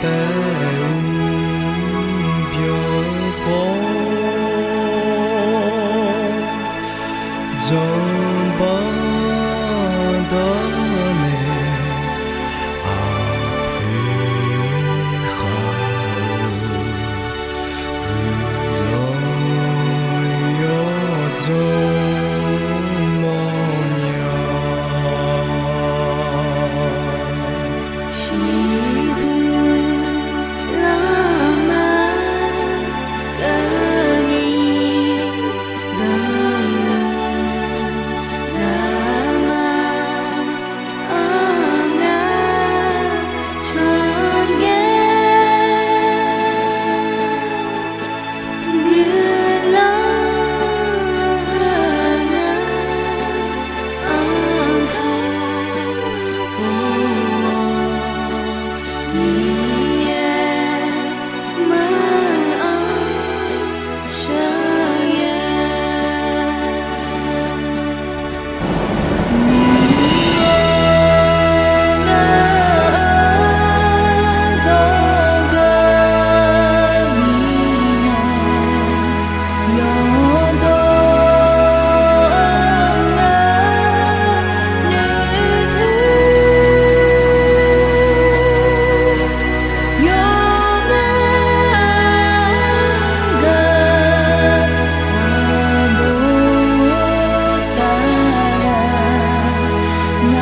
带飘红，怎办得呢？阿佩哈格罗哟怎么样？西布拉玛格尼德拉玛阿那长耶格拉那安卡我。你也没安舍耶，你也能走个你呢，有多难旅途。有那个我不散了，那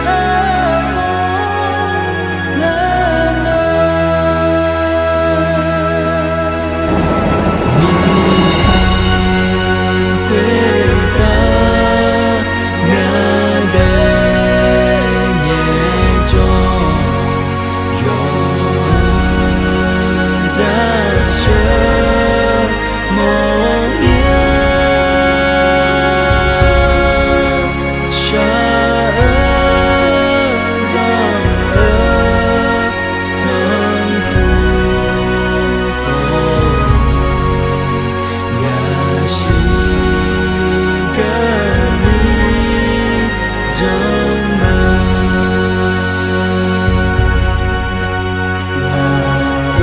看我了呢？你才会到那个年中，永在这梦魇，恰尔藏尔藏普后。雅西格尼怎么？那个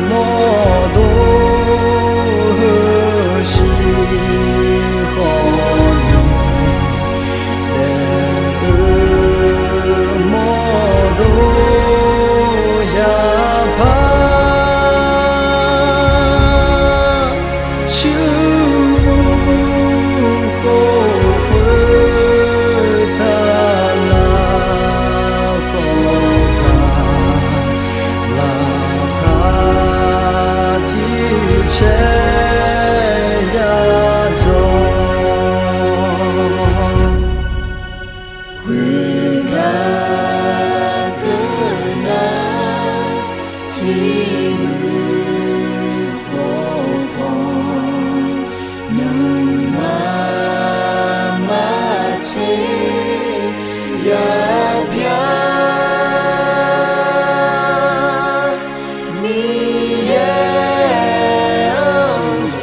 摩多和西河尼，那个摩多呀帕。修后悔他拉索萨拉哈提切呀中，回那个那提姆火黄，能妈妈切呀飘，你也在。